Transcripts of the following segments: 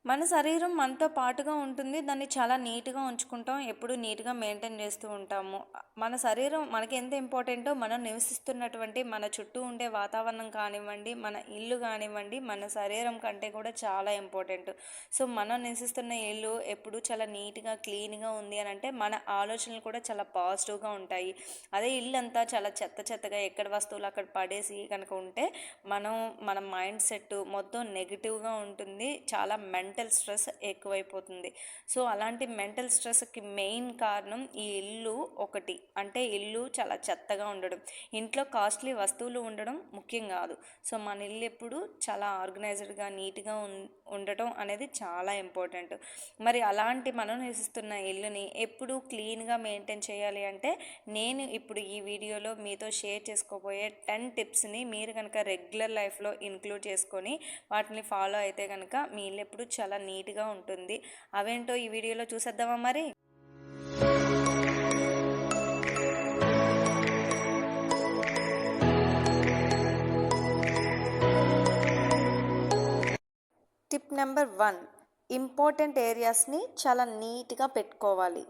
మన శరీరం మనతో పాటుగా ఉంటుంది. దాన్ని చాలా నీట్‌గా ఉంచుకుంటాం. ఎప్పుడూ నీట్‌గా మెయింటైన్ చేస్తూ ఉంటాము. మన శరీరం మనకి ఎంత ఇంపార్టెంటో మనం నివసిస్తున్నటువంటి మన చుట్టూ ఉండే వాతావరణం కానివ్వండి, మన ఇల్లు కానివ్వండి, మన శరీరం కంటే కూడా చాలా ఇంపార్టెంట్. సో, మనం నివసిస్తున్న ఇల్లు ఎప్పుడూ చాలా నీట్‌గా, క్లీన్‌గా ఉంది అనంటే మన ఆలోచనలు కూడా చాలా పాజిటివ్‌గా ఉంటాయి. అదే ఇల్లంతా చాలా చెత్త చెత్తగా ఎక్కడ వస్తువులు అక్కడ పడేసి గనక ఉంటే మనం మన మైండ్ సెట్ మొత్తం నెగిటివ్‌గా ఉంటుంది. చాలా మెంటల్ స్ట్రెస్ ఎక్కువైపోతుంది. సో, అలాంటి మెంటల్ స్ట్రెస్‌కి మెయిన్ కారణం ఈ ఇల్లు ఒకటి. అంటే ఇల్లు చాలా చెత్తగా ఉండడం. ఇంట్లో కాస్ట్‌లీ వస్తువులు ఉండడం ముఖ్యం కాదు. సో, మన ఇల్లు ఎప్పుడు చాలా ఆర్గనైజ్డ్‌గా, నీట్‌గా ఉండటం అనేది చాలా ఇంపార్టెంట్. మరి అలాంటి మనం నివసిస్తున్న ఇల్లుని ఎప్పుడు క్లీన్‌గా మెయింటైన్ చేయాలి అంటే, నేను ఇప్పుడు ఈ వీడియోలో మీతో షేర్ చేసుకోబోయే 10 టిప్స్‌ని మీరు కనుక రెగ్యులర్ లైఫ్‌లో ఇంక్లూడ్ చేసుకొని వాటిని ఫాలో అయితే కనుక మీ ఇల్లు ఎప్పుడు చాలా నీట్‌గా ఉంటుంది. అవేంటో ఈ వీడియోలో చూసేద్దామా మరి? టిప్ నెంబర్ 1, ఇంపార్టెంట్ ఏరియాస్ని చాలా నీట్‌గా పెట్టుకోవాలి.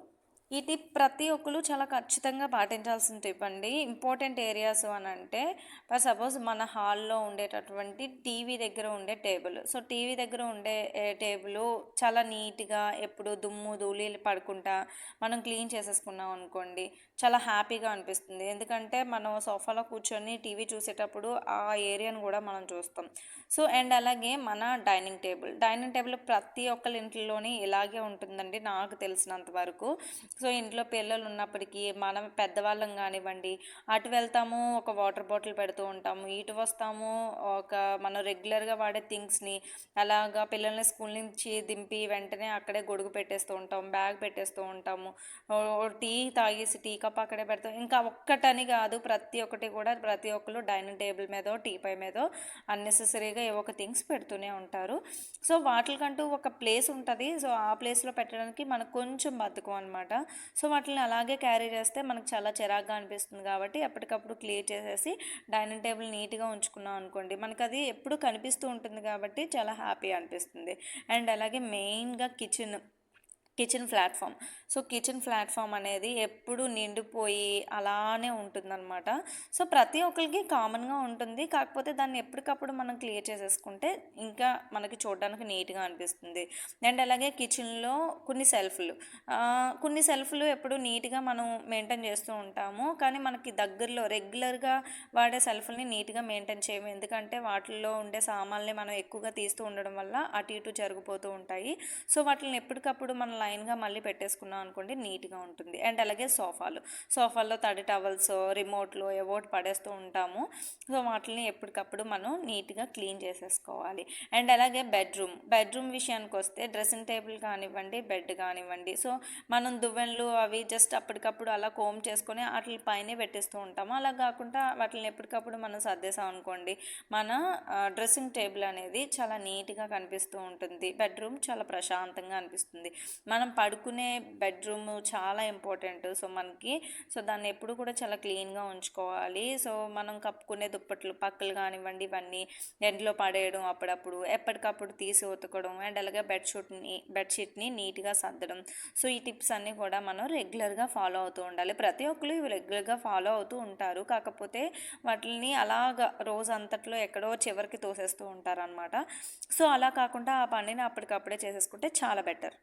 ఈ టిప్ ప్రతి ఒక్కరు చాలా ఖచ్చితంగా పాటించాల్సిన టిప్ అండి. ఇంపార్టెంట్ ఏరియాస్ అని అంటే, ఫర్ సపోజ్ మన హాల్లో ఉండేటటువంటి టీవీ దగ్గర ఉండే టేబుల్. సో, టీవీ దగ్గర ఉండే టేబుల్ చాలా నీట్‌గా ఎప్పుడు దుమ్ము ధూళిలు పడకుండా మనం క్లీన్ చేసేసుకున్నాం అనుకోండి, చాలా హ్యాపీగా అనిపిస్తుంది. ఎందుకంటే మనం సోఫాలో కూర్చొని టీవీ చూసేటప్పుడు ఆ ఏరియాను కూడా మనం చూస్తాం. సో, అండ్ అలాగే మన డైనింగ్ టేబుల్ ప్రతి ఒక్కళ్ళ ఇంట్లోని ఇలాగే ఉంటుందండి నాకు తెలిసినంత వరకు. సో, ఇంట్లో పిల్లలు ఉన్నప్పటికీ మనం పెద్దవాళ్ళం కానివ్వండి, అటు వెళ్తాము ఒక వాటర్ బాటిల్ పెడుతూ ఉంటాము, ఇటు వస్తాము ఒక మనం రెగ్యులర్గా వాడే థింగ్స్ని అలాగా పిల్లల్ని స్కూల్ నుంచి దింపి వెంటనే అక్కడే గొడుగు పెట్టేస్తూ ఉంటాం, బ్యాగ్ పెట్టేస్తూ ఉంటాము, టీ తాగేసి టీ కప్ అక్కడే పెడతాం. ఇంకా ఒక్కటని కాదు, ప్రతి ఒక్కటి కూడా ప్రతి ఒక్కరు డైనింగ్ టేబుల్ మీదో టీపై మీదో అన్నెసెసరీగా ఏవో ఒక థింగ్స్ పెడుతూనే ఉంటారు. సో, వాటికంటూ ఒక ప్లేస్ ఉంటుంది. సో, ఆ ప్లేస్లో పెట్టడానికి మనకు కొంచెం బద్ధకం అనమాట. సో, వాటిని అలాగే క్యారీ చేస్తే మనకు చాలా చిరాగ్గా అనిపిస్తుంది కాబట్టి ఎప్పటికప్పుడు క్లియర్ చేసేసి డైనింగ్ టేబుల్ నీట్‌గా ఉంచుకున్నాం అనుకోండి, మనకు అది ఎప్పుడు కనిపిస్తూ ఉంటుంది కాబట్టి చాలా హ్యాపీ అనిపిస్తుంది. అండ్ అలాగే మెయిన్‌గా kitchen platform. So, kitchen platform అనేది ఎప్పుడు నిండిపోయి అలానే ఉంటుందన్నమాట. సో, ప్రతి ఒక్కరికి కామన్గా ఉంటుంది. కాకపోతే దాన్ని ఎప్పటికప్పుడు మనం క్లియర్ చేసేసుకుంటే ఇంకా మనకి చూడడానికి నీట్‌గా అనిపిస్తుంది. అండ్ అలాగే కిచెన్లో కొన్ని సెల్ఫ్లు ఎప్పుడు నీట్‌గా మనం మెయింటైన్ చేస్తూ ఉంటాము. కానీ మనకి దగ్గరలో రెగ్యులర్గా వాడే సెల్ఫ్‌ని నీట్‌గా మెయింటైన్ చేయము. ఎందుకంటే వాటిల్లో ఉండే సామాన్లని మనం ఎక్కువగా తీస్తూ ఉండడం వల్ల అటు ఇటు జరిగిపోతూ ఉంటాయి. సో, వాటిని ఎప్పటికప్పుడు మనం లైన్‌గా మళ్ళీ పెట్టేసుకున్నాం అనుకోండి, నీట్‌గా ఉంటుంది. అండ్ అలాగే సోఫాల్లో తడి టవల్స్, రిమోట్లు ఏవో ఒకటి పడేస్తూ ఉంటాము. సో, వాటిని ఎప్పటికప్పుడు మనం నీట్‌గా క్లీన్ చేసేసుకోవాలి. అండ్ అలాగే బెడ్రూమ్ విషయానికి వస్తే డ్రెస్సింగ్ టేబుల్ కానివ్వండి, బెడ్ కానివ్వండి. సో, మనం దువ్వెనలు అవి జస్ట్ అప్పటికప్పుడు అలా కోమ్ చేసుకొని వాటి పైనే పెట్టేస్తూ ఉంటాము. అలా కాకుండా వాటిని ఎప్పటికప్పుడు మనం సర్దేసాం అనుకోండి, మన డ్రెస్సింగ్ టేబుల్ అనేది చాలా నీట్‌గా కనిపిస్తూ ఉంటుంది. బెడ్రూమ్ చాలా ప్రశాంతంగా అనిపిస్తుంది. మనం పడుకునే బెడ్రూమ్ చాలా ఇంపార్టెంట్. సో, దాన్ని ఎప్పుడు కూడా చాలా క్లీన్‌గా ఉంచుకోవాలి. సో, మనం కప్పుకునే దుప్పట్లు పక్కలు కానివ్వండి, ఇవన్నీ ఎండలో పడేయడం, అప్పుడప్పుడు ఎప్పటికప్పుడు తీసి ఉతకడం, అండ్ అలాగే బెడ్షీట్ని నీట్‌గా సర్దడం. సో, ఈ టిప్స్ అన్నీ కూడా మనం రెగ్యులర్గా ఫాలో అవుతూ ఉండాలి. ప్రతి ఒక్కరు ఇవి రెగ్యులర్గా ఫాలో అవుతూ ఉంటారు. కాకపోతే వాటిని అలాగా రోజంతట్లో ఎక్కడో చివరికి తోసేస్తూ ఉంటారనమాట. సో, అలా కాకుండా ఆ పనిని అప్పటికప్పుడే చేసేసుకుంటే చాలా బెటర్.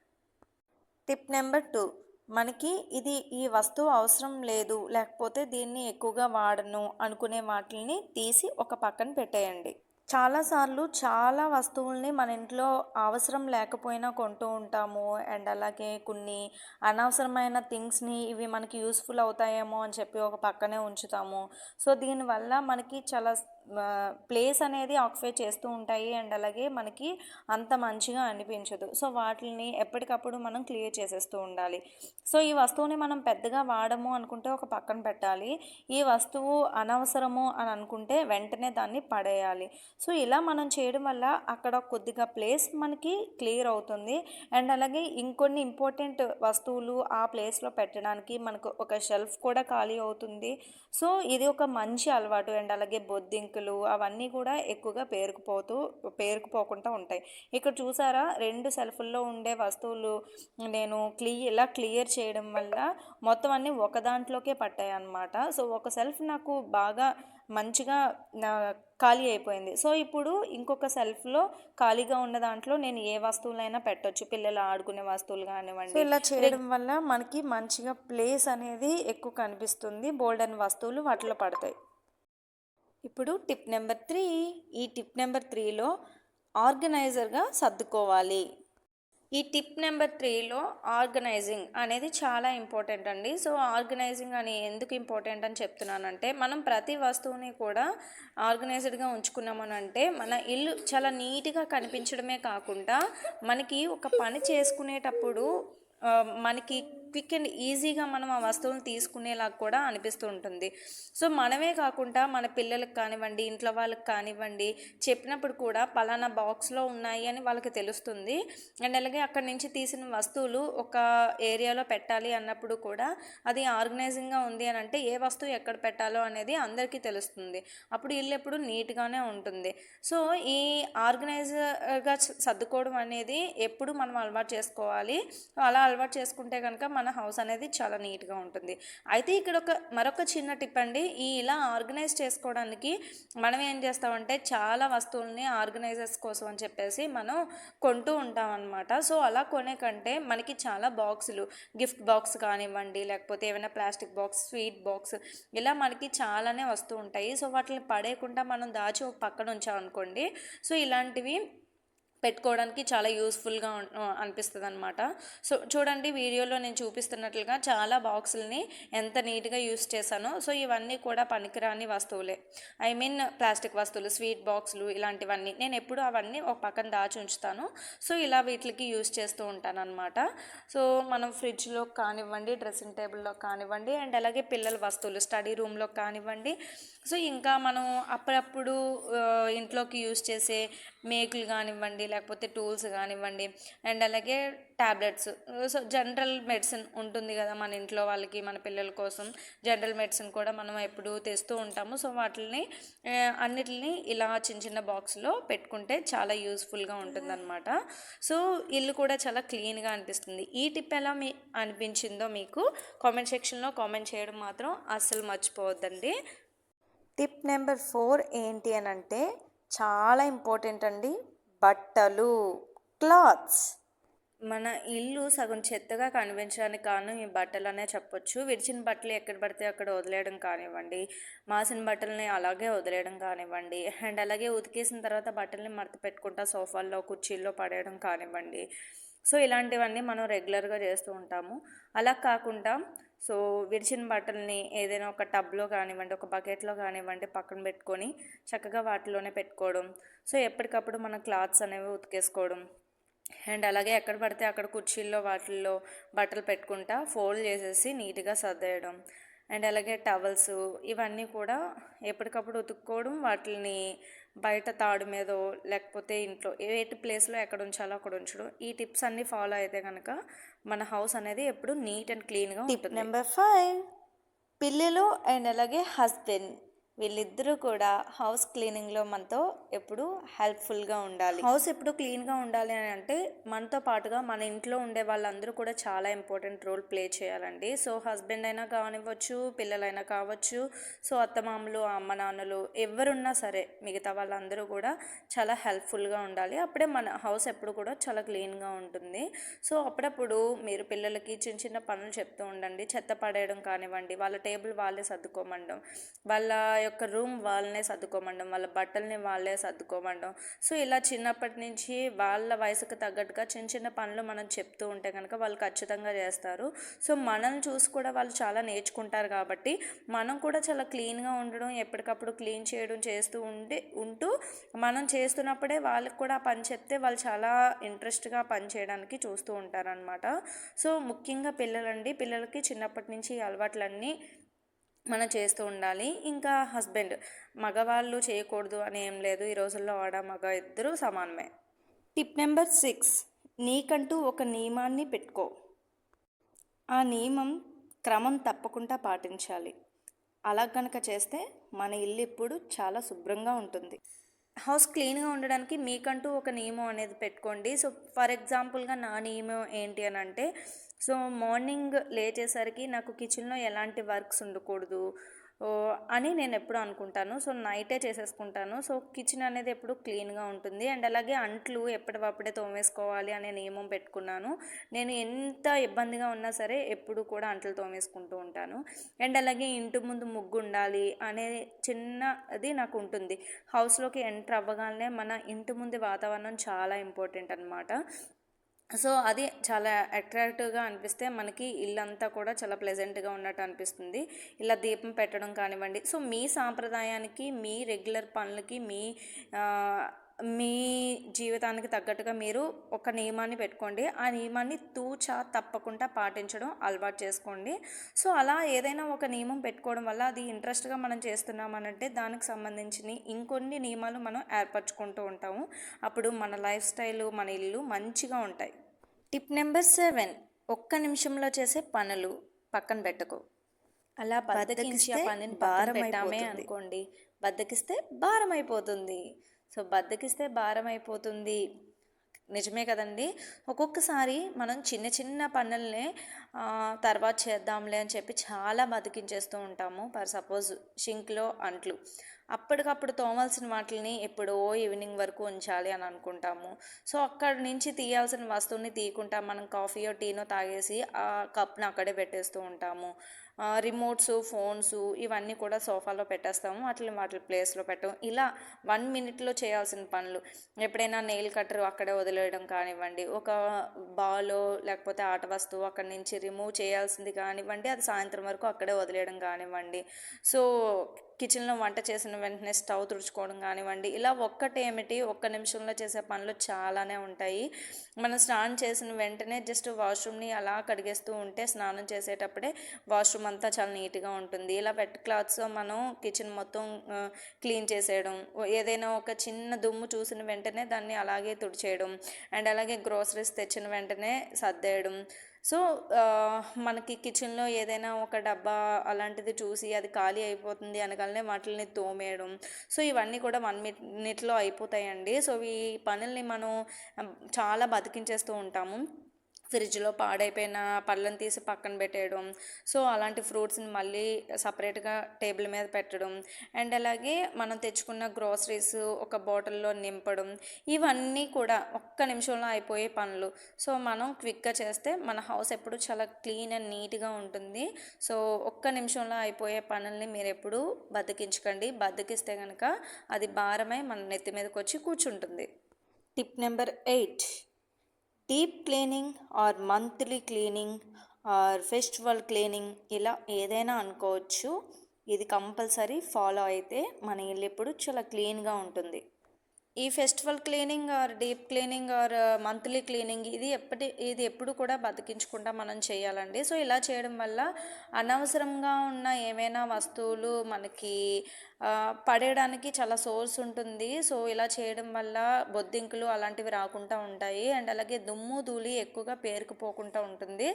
టిప్ నెంబర్ 2, మనకి ఈ వస్తువు అవసరం లేదు, లేకపోతే దీన్ని ఎక్కువగా వాడను అనుకునే వాటిని తీసి ఒక పక్కన పెట్టేయండి. చాలాసార్లు చాలా వస్తువుల్ని మన ఇంట్లో అవసరం లేకపోయినా కొంటూ ఉంటాము. అండ్ అలాగే కొన్ని అనవసరమైన థింగ్స్‌ని ఇవి మనకి యూజ్‌ఫుల్ అవుతాయేమో అని చెప్పి ఒక పక్కనే ఉంచుతాము. సో, దీనివల్ల మనకి చాలా ప్లేస్ అనేది ఆక్యుపై చేస్తూ ఉంటాయి. అండ్ అలాగే మనకి అంత మంచిగా అనిపించదు. సో, వాటిని ఎప్పటికప్పుడు మనం క్లియర్ చేసేస్తూ ఉండాలి. సో, ఈ వస్తువుని మనం పెద్దగా వాడము అనుకుంటే ఒక పక్కన పెట్టాలి. ఈ వస్తువు అనవసరము అని అనుకుంటే వెంటనే దాన్ని పడేయాలి. సో, ఇలా మనం చేయడం వల్ల అక్కడ కొద్దిగా ప్లేస్ మనకి క్లియర్ అవుతుంది. అండ్ అలాగే ఇంకొన్ని ఇంపార్టెంట్ వస్తువులు ఆ ప్లేస్లో పెట్టడానికి మనకు ఒక షెల్ఫ్ కూడా ఖాళీ అవుతుంది. సో, ఇది ఒక మంచి అలవాటు. అండ్ అలాగే బొద్దింక పూడికలు అవన్నీ కూడా ఎక్కువగా పేరుకుపోకుండా ఉంటాయి. ఇక్కడ చూసారా 2 సెల్ఫ్‌ల్లో ఉండే వస్తువులు నేను ఇలా క్లియర్ చేయడం వల్ల మొత్తం అన్నీ ఒక దాంట్లోకే పట్టాయన్నమాట. సో ఒక సెల్ఫ్ నాకు బాగా మంచిగా ఖాళీ అయిపోయింది. సో ఇప్పుడు ఇంకొక సెల్ఫ్‌లో ఖాళీగా ఉన్న దాంట్లో నేను ఏ వస్తువులైనా పెట్టొచ్చు. పిల్లలు ఆడుకునే వస్తువులు కానివ్వండి. సో ఇలా చేయడం వల్ల మనకి మంచిగా ప్లేస్ అనేది ఎక్కువ కనిపిస్తుంది. బోల్డన్ని వస్తువులు వాటిలో పడతాయి. ఇప్పుడు టిప్ నెంబర్ 3. ఈ టిప్ నెంబర్ 3లో ఆర్గనైజర్గా సర్దుకోవాలి. ఈ టిప్ నెంబర్ 3లో ఆర్గనైజింగ్ అనేది చాలా ఇంపార్టెంట్ అండి. సో ఆర్గనైజింగ్ అని ఎందుకు ఇంపార్టెంట్ అని చెప్తున్నానంటే, మనం ప్రతి వస్తువుని కూడా ఆర్గనైజ్డ్గా ఉంచుకున్నామనంటే మన ఇల్లు చాలా నీట్గా కనిపించడమే కాకుండా మనకి ఒక పని చేసుకునేటప్పుడు మనకి క్విక్ అండ్ ఈజీగా మనం ఆ వస్తువులను తీసుకునేలాగా కూడా అనిపిస్తూ ఉంటుంది. సో మనమే కాకుండా మన పిల్లలకు కానివ్వండి, ఇంట్లో వాళ్ళకి కానివ్వండి చెప్పినప్పుడు కూడా పలానా బాక్స్లో ఉన్నాయి అని వాళ్ళకి తెలుస్తుంది. అండ్ అలాగే అక్కడి నుంచి తీసిన వస్తువులు ఒక ఏరియాలో పెట్టాలి అన్నప్పుడు కూడా అది ఆర్గనైజింగ్గా ఉంది అని అంటే ఏ వస్తువు ఎక్కడ పెట్టాలో అనేది అందరికీ తెలుస్తుంది. అప్పుడు ఇల్లు ఎప్పుడు నీట్గానే ఉంటుంది. సో ఈ ఆర్గనైజర్గా సర్దుకోవడం అనేది ఎప్పుడు మనం అలవాటు చేసుకోవాలి. అలా అలవాటు చేసుకుంటే కనుక మన హౌస్ అనేది చాలా నీట్గా ఉంటుంది. అయితే ఇక్కడ మరొక చిన్న టిప్ అండి. ఇలా ఆర్గనైజ్ చేసుకోవడానికి మనం ఏం చేస్తామంటే చాలా వస్తువుల్ని ఆర్గనైజర్స్ కోసం అని చెప్పేసి మనం కొంటూ ఉంటాం అనమాట. సో అలా కొనే కంటే మనకి చాలా బాక్సులు, గిఫ్ట్ బాక్స్ కానివ్వండి, లేకపోతే ఏమైనా ప్లాస్టిక్ బాక్స్, స్వీట్ బాక్స్ ఇలా మనకి చాలానే వస్తూ ఉంటాయి. సో వాటిని పడేయకుండా మనం దాచి ఒక పక్కన ఉంచామనుకోండి, సో ఇలాంటివి పెట్టుకోవడానికి చాలా యూస్ఫుల్గా అనిపిస్తుంది అనమాట. సో చూడండి, వీడియోలో నేను చూపిస్తున్నట్లుగా చాలా బాక్సులని ఎంత నీట్గా యూస్ చేశానో. సో ఇవన్నీ కూడా పనికిరాని వస్తువులే, ఐ మీన్ ప్లాస్టిక్ వస్తువులు, స్వీట్ బాక్సులు ఇలాంటివన్నీ నేను ఎప్పుడు అవన్నీ ఒక పక్కన దాచి ఉంచుతాను. సో ఇలా వీటికి యూస్ చేస్తూ ఉంటాను అనమాట. సో మనం ఫ్రిడ్జ్లో కానివ్వండి, డ్రెస్సింగ్ టేబుల్లో కానివ్వండి, అండ్ అలాగే పిల్లల వస్తువులు స్టడీ రూమ్లో కానివ్వండి, సో ఇంకా మనం అప్పుడప్పుడు ఇంట్లోకి యూస్ చేసే మేకులు కానివ్వండి, లేకపోతే టూల్స్ కానివ్వండి, అండ్ అలాగే ట్యాబ్లెట్స్, సో జనరల్ మెడిసిన్ ఉంటుంది కదా మన ఇంట్లో వాళ్ళకి, మన పిల్లల కోసం జనరల్ మెడిసిన్ కూడా మనం ఎప్పుడు తెస్తూ ఉంటాము. సో వాటిని అన్నిటిని ఇలా చిన్న చిన్న బాక్స్లో పెట్టుకుంటే చాలా యూస్ఫుల్గా ఉంటుందన్నమాట. సో ఇల్లు కూడా చాలా క్లీన్గా అనిపిస్తుంది. ఈ టిప్ ఎలా అనిపించిందో మీకు కామెంట్ సెక్షన్లో కామెంట్ చేయడం మాత్రం అస్సలు మర్చిపోవద్దండి. టిప్ నెంబర్ 4 ఏంటి అని అంటే చాలా ఇంపార్టెంట్ అండి, బట్టలు, క్లాత్స్. మన ఇల్లు సగం చెత్తగా కనిపించడానికి కారణం ఈ బట్టలనే చెప్పొచ్చు. విడిచిన బట్టలు ఎక్కడ పడితే అక్కడ వదిలేయడం కానివ్వండి, మాసిన బట్టలని అలాగే వదిలేయడం కానివ్వండి, అండ్ అలాగే ఉతికేసిన తర్వాత బట్టల్ని మడత పెట్టుకుంటా సోఫాల్లో, కుర్చీల్లో పడేయడం కానివ్వండి. సో ఇలాంటివన్నీ మనం రెగ్యులర్గా చేస్తూ ఉంటాము. అలా కాకుండా సో విడిచిన బట్టల్ని ఏదైనా ఒక టబ్లో కానివ్వండి, ఒక బకెట్లో కానివ్వండి పక్కన పెట్టుకొని చక్కగా వాటిలోనే పెట్టుకోవడం. సో ఎప్పటికప్పుడు మన క్లాత్స్ అనేవి ఉతికేసుకోవడం, అండ్ అలాగే ఎక్కడ పడితే అక్కడ కుర్చీల్లో వాటిల్లో బట్టలు పెట్టుకుంటా ఫోల్డ్ చేసేసి నీట్గా సర్దేయడం, అండ్ అలాగే టవల్స్ ఇవన్నీ కూడా ఎప్పటికప్పుడు ఉతుక్కోవడం, వాటిని బయట తాడు మీదో లేకపోతే ఇంట్లో ఏటి ప్లేస్లో ఎక్కడ ఉంచాలో అక్కడ ఉంచడం. ఈ టిప్స్ అన్నీ ఫాలో అయితే కనుక మన హౌస్ అనేది ఎప్పుడు నీట్ అండ్ క్లీన్గా ఉంటుంది. టిప్ నెంబర్ 5, పిల్లలు అండ్ అలాగే హస్బెండ్ వీళ్ళిద్దరూ కూడా హౌస్ క్లీనింగ్లో మనతో ఎప్పుడు హెల్ప్ఫుల్గా ఉండాలి. హౌస్ ఎప్పుడు క్లీన్గా ఉండాలి అని అంటే మనతో పాటుగా మన ఇంట్లో ఉండే వాళ్ళందరూ కూడా చాలా ఇంపార్టెంట్ రోల్ ప్లే చేయాలండి. సో హస్బెండ్ అయినా కానివ్వచ్చు, పిల్లలైనా కావచ్చు, సో అత్తమామలు, అమ్మ నాన్నలు ఎవరున్నా సరే మిగతా వాళ్ళందరూ కూడా చాలా హెల్ప్ఫుల్గా ఉండాలి. అప్పుడే మన హౌస్ ఎప్పుడు కూడా చాలా క్లీన్గా ఉంటుంది. సో అప్పుడప్పుడు మీరు పిల్లలకి చిన్న చిన్న పనులు చెప్తూ ఉండండి. చెత్త పడేయడం కానివ్వండి, వాళ్ళ టేబుల్ వాళ్ళే సర్దుకోమండం, వాళ్ళ యొక్క రూమ్ వాళ్ళనే సర్దుకోమండం, వాళ్ళ బట్టల్ని వాళ్ళే సర్దుకోమండం. సో ఇలా చిన్నప్పటి నుంచి వాళ్ళ వయసుకు తగ్గట్టుగా చిన్న చిన్న పనులు మనం చెప్తూ ఉంటే కనుక వాళ్ళు ఖచ్చితంగా చేస్తారు. సో మనల్ని చూసి కూడా వాళ్ళు చాలా నేర్చుకుంటారు. కాబట్టి మనం కూడా చాలా క్లీన్గా ఉండడం, ఎప్పటికప్పుడు క్లీన్ చేయడం ఉంటూ మనం చేస్తున్నప్పుడే వాళ్ళకి కూడా పని చెప్తే వాళ్ళు చాలా ఇంట్రెస్ట్గా పని చేయడానికి చూస్తూ ఉంటారనమాట. సో ముఖ్యంగా పిల్లలకి చిన్నప్పటి నుంచి ఈ అలవాట్లన్నీ మనం చేస్తూ ఉండాలి. ఇంకా హస్బెండ్, మగవాళ్ళు చేయకూడదు అని ఏం లేదు. ఈ రోజుల్లో ఆడ మగ ఇద్దరూ సమానమే. టిప్ నెంబర్ 6, నీకంటూ ఒక నియమాన్ని పెట్టుకో. ఆ నియమం క్రమం తప్పకుండా పాటించాలి. అలా కనుక చేస్తే మన ఇల్లు ఇప్పుడు చాలా శుభ్రంగా ఉంటుంది. హౌస్ క్లీన్గా ఉండడానికి మీకంటూ ఒక నియమం అనేది పెట్టుకోండి. సో ఫర్ ఎగ్జాంపుల్గా నా నియమం ఏంటి అని అంటే, సో మార్నింగ్ లేచేసరికి నాకు కిచెన్లో ఎలాంటి వర్క్స్ ఉండకూడదు అని నేను ఎప్పుడు అనుకుంటాను. సో నైటే చేసేసుకుంటాను. సో కిచెన్ అనేది ఎప్పుడు క్లీన్గా ఉంటుంది. అండ్ అలాగే అంట్లు ఎప్పటివప్పుడే తోమేసుకోవాలి అనే నియమం పెట్టుకున్నాను. నేను ఎంత ఇబ్బందిగా ఉన్నా సరే ఎప్పుడు కూడా అంట్లు తోమేసుకుంటూ ఉంటాను. అండ్ అలాగే ఇంటి ముందు ముగ్గు ఉండాలి అనే చిన్నది నాకు ఉంటుంది. హౌస్లోకి ఎంటర్ అవ్వగానే మన ఇంటి ముందు వాతావరణం చాలా ఇంపార్టెంట్ అనమాట. సో అది చాలా అట్రాక్టివ్గా అనిపిస్తే మనకి ఇల్లంతా కూడా చాలా ప్లెజెంట్గా ఉన్నట్టు అనిపిస్తుంది. ఇలా దీపం పెట్టడం కానివ్వండి. సో మీ సాంప్రదాయానికి, మీ రెగ్యులర్ పనులకి, మీ జీవితానికి తగ్గట్టుగా మీరు ఒక నియమాన్ని పెట్టుకోండి. ఆ నియమాన్ని తూచా తప్పకుండా పాటించడం అలవాటు చేసుకోండి. సో అలా ఏదైనా ఒక నియమం పెట్టుకోవడం వల్ల అది ఇంట్రెస్ట్గా మనం చేస్తున్నామనంటే దానికి సంబంధించిన ఇంకొన్ని నియమాలు మనం ఏర్పరచుకుంటూ ఉంటాము. అప్పుడు మన లైఫ్ స్టైల్, మన ఇల్లు మంచిగా ఉంటాయి. టిప్ నెంబర్ 7, ఒక్క నిమిషంలో చేసే పనులు పక్కన పెట్టుకో. అలా బద్దకించి ఆ పనిని పక్కన పెట్టామే అనుకోండి, బద్దకిస్తే భారం అయిపోతుంది. సో బద్దకిస్తే భారం అయిపోతుంది, నిజమే కదండి. ఒక్కొక్కసారి మనం చిన్న చిన్న పనులనే తర్వాత చేద్దాంలే అని చెప్పి చాలా బతికించేస్తూ ఉంటాము. ఫర్ సపోజ్ షింక్లో అంట్లు అప్పటికప్పుడు తోమాల్సిన వాటిని ఎప్పుడో ఈవినింగ్ వరకు ఉంచాలి అని అనుకుంటాము. సో అక్కడి నుంచి తీయాల్సిన వస్తువుని తీయకుండా మనం కాఫీయో టీనో తాగేసి ఆ కప్ని అక్కడే పెట్టేస్తూ ఉంటాము. రిమోట్స్, ఫోన్స్ ఇవన్నీ కూడా సోఫాలో పెట్టేస్తాము. వాటి ప్లేస్లో పెట్టము. ఇలా 1 మినిట్లో చేయాల్సిన పనులు ఎప్పుడైనా నెయిల్ కట్టర్ అక్కడే వదిలేయడం కానివ్వండి, ఒక బాలో లేకపోతే ఆట వస్తువు అక్కడి నుంచి రిమూవ్ చేయాల్సింది కానివ్వండి, అది సాయంత్రం వరకు అక్కడే వదిలేయడం కానివ్వండి. సో కిచెన్లో వంట చేసిన వెంటనే స్టవ్ తుడుచుకోవడం కానివ్వండి, ఇలా ఒక్క నిమిషంలో చేసే పనులు చాలానే ఉంటాయి. మనం స్నానం చేసిన వెంటనే జస్ట్ వాష్రూమ్ని అలా కడిగేస్తూ ఉంటే స్నానం చేసేటప్పుడే వాష్రూమ్ అంతా చాలా నీట్గా ఉంటుంది. ఇలా వెట్ క్లాత్స్తో మనం కిచెన్ మొత్తం క్లీన్ చేసేయడం, ఏదైనా ఒక చిన్న దుమ్ము చూసిన వెంటనే దాన్ని అలాగే తుడిచేయడం, అండ్ అలాగే గ్రోసరీస్ తెచ్చిన వెంటనే సర్దేయడం. సో మనకి కిచెన్లో ఏదైనా ఒక డబ్బా అలాంటిది చూసి అది ఖాళీ అయిపోతుంది అనగానే వాటిని తోమేయడం. సో ఇవన్నీ కూడా 1 మినిట్లో అయిపోతాయండి. సో ఈ పనుల్ని మనం చాలా బతికించేస్తూ ఉంటాము. ఫ్రిడ్జ్లో పాడైపోయిన పళ్ళని తీసి పక్కన పెట్టేయడం, సో అలాంటి ఫ్రూట్స్ని మళ్ళీ సపరేట్గా టేబుల్ మీద పెట్టడం, అండ్ అలాగే మనం తెచ్చుకున్న గ్రోసరీస్ ఒక బాటిల్లో నింపడం, ఇవన్నీ కూడా ఒక్క నిమిషంలో అయిపోయే పనులు. సో మనం క్విక్గా చేస్తే మన హౌస్ ఎప్పుడు చాలా క్లీన్ అండ్ నీట్గా ఉంటుంది. సో ఒక్క నిమిషంలో అయిపోయే పనుల్ని మీరు ఎప్పుడు బద్దకించకండి. బద్దకిస్తే కనుక అది భారమై మన నెత్తి మీదకి వచ్చి కూర్చుంటుంది. Tip number 8, deep cleaning or monthly cleaning or festival cleaning, ఇలా ఏదైనా అనుకోవచ్చు. ఇది కంపల్సరీ ఫాలో అయితే మన ఇల్లు ఎప్పుడు చాలా క్లీన్గా ఉంటుంది. ఈ festival cleaning or deep cleaning or monthly cleaning ఇది ఎప్పుడు కూడా బతికించకుండా మనం చేయాలండి. సో ఇలా చేయడం వల్ల అనవసరంగా ఉన్న ఏమైనా వస్తువులు మనకి పడేయడానికి చాలా సోర్స్ ఉంటుంది. సో ఇలా చేయడం వల్ల బొద్దింకులు అలాంటివి రాకుండా ఉంటాయి. అండ్ అలాగే దుమ్ము ధూళి ఎక్కువగా పేరుకుపోకుండా ఉంటుంది.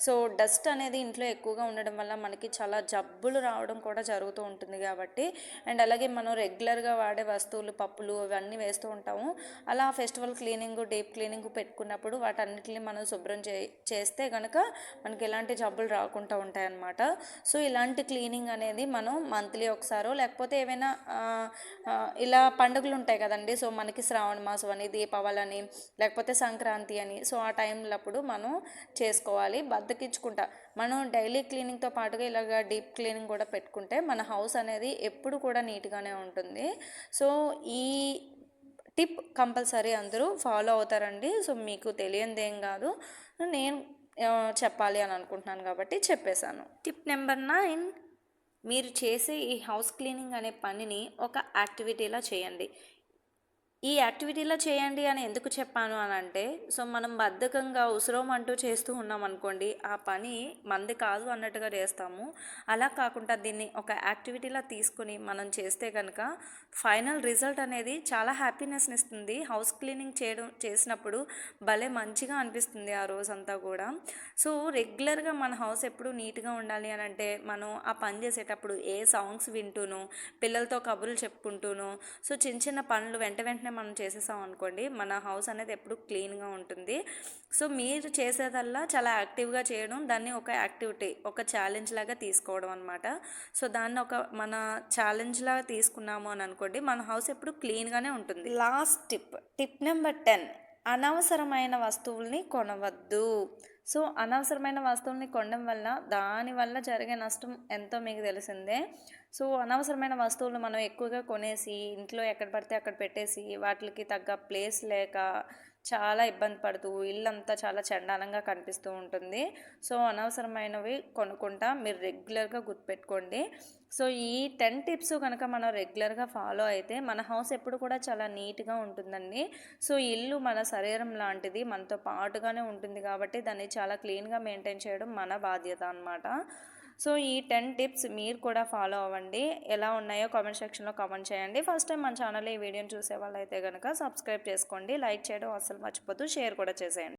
సో డస్ట్ అనేది ఇంట్లో ఎక్కువగా ఉండడం వల్ల మనకి చాలా జబ్బులు రావడం కూడా జరుగుతూ ఉంటుంది కాబట్టి, అండ్ అలాగే మనం రెగ్యులర్గా వాడే వస్తువులు, పప్పులు అవన్నీ వేస్తూ ఉంటాము. అలా ఫెస్టివల్ క్లీనింగ్, డీప్ క్లీనింగ్ పెట్టుకున్నప్పుడు వాటన్నిటిని మనం శుభ్రం చేస్తే కనుక మనకి ఎలాంటి జబ్బులు రాకుండా ఉంటాయన్నమాట. సో ఇలాంటి క్లీనింగ్ అనేది మనం మంత్లీ ఒకసారో లేకపోతే ఏవైనా ఇలా పండుగలు ఉంటాయి కదండి. సో మనకి శ్రావణ మాసం అని, దీపావళి అని, లేకపోతే సంక్రాంతి అని, సో ఆ టైంలప్పుడు మనం చేసుకోవాలి. బద్దకించుకుంటా మనం డైలీ క్లీనింగ్తో పాటుగా ఇలాగ డీప్ క్లీనింగ్ కూడా పెట్టుకుంటే మన హౌస్ అనేది ఎప్పుడు కూడా నీట్గానే ఉంటుంది. సో ఈ టిప్ కంపల్సరీ అందరూ ఫాలో అవుతారండి. సో మీకు తెలియనిదేం కాదు, నేను చెప్పాలి అని అనుకుంటున్నాను కాబట్టి చెప్పేశాను. టిప్ నెంబర్ 9, మీరు చేసే ఈ హౌస్ క్లీనింగ్ అనే పనిని ఒక యాక్టివిటీలా చేయండి. ఈ యాక్టివిటీలో చేయండి అని ఎందుకు చెప్పాను అని అంటే, సో మనం బద్ధకంగా ఉసరోమంటూ చేస్తూ ఉన్నాం అనుకోండి, ఆ పని మంది కాదు అన్నట్టుగా చేస్తాము. అలా కాకుండా దీన్ని ఒక యాక్టివిటీలా తీసుకుని మనం చేస్తే కనుక ఫైనల్ రిజల్ట్ అనేది చాలా హ్యాపీనెస్ని ఇస్తుంది. హౌస్ క్లీనింగ్ చేసినప్పుడు భలే మంచిగా అనిపిస్తుంది ఆ రోజంతా కూడా. సో రెగ్యులర్గా మన హౌస్ ఎప్పుడు నీట్గా ఉండాలి అని అంటే, మనం ఆ పని చేసేటప్పుడు ఏ సాంగ్స్ వింటూను, పిల్లలతో కబుర్లు చెప్పుకుంటూను, సో చిన్న చిన్న పనులు వెంటనే మనం చేసేసాం అనుకోండి, మన హౌస్ అనేది ఎప్పుడు క్లీన్గా ఉంటుంది. సో మీరు చేసేదల్లా చాలా యాక్టివ్గా చేయడం, దాన్ని ఒక యాక్టివిటీ, ఒక ఛాలెంజ్ లాగా తీసుకోవడం అనమాట. సో దాన్ని ఒక మన ఛాలెంజ్ లాగా తీసుకున్నాము అని అనుకోండి, మన హౌస్ ఎప్పుడు క్లీన్గానే ఉంటుంది. లాస్ట్ టిప్ నెంబర్ 10, అనవసరమైన వస్తువుల్ని కొనవద్దు. సో అనవసరమైన వస్తువుల్ని కొనడం వల్ల దానివల్ల జరిగే నష్టం ఎంతో మీకు తెలిసిందే. సో అనవసరమైన వస్తువులు మనం ఎక్కువగా కొనేసి ఇంట్లో ఎక్కడ పడితే అక్కడ పెట్టేసి వాటికి తగ్గ ప్లేస్ లేక చాలా ఇబ్బంది పడుతూ ఇల్లంతా చాలా చండాలంగా కనిపిస్తూ ఉంటుంది. సో అనవసరమైనవి కొనుక్కుంటా మీరు రెగ్యులర్గా గుర్తుపెట్టుకోండి. సో ఈ 10 టిప్స్ కనుక మనం రెగ్యులర్గా ఫాలో అయితే మన హౌస్ ఎప్పుడు కూడా చాలా నీట్గా ఉంటుందండి. సో ఇల్లు మన శరీరం లాంటిది, మనతో పాటుగానే ఉంటుంది కాబట్టి దాన్ని చాలా క్లీన్గా మెయింటైన్ చేయడం మన బాధ్యత అన్నమాట. సో ఈ 10 టిప్స్ మీరు కూడా ఫాలో అవ్వండి. ఎలా ఉన్నాయో కామెంట్ సెక్షన్లో కామెంట్ చేయండి. ఫస్ట్ టైం మన ఛానల్లో ఈ వీడియోని చూసే వాళ్ళైతే కనుక సబ్స్క్రైబ్ చేసుకోండి, లైక్ చేయడం అస్సలు మర్చిపోద్దు, షేర్ కూడా చేసేయండి.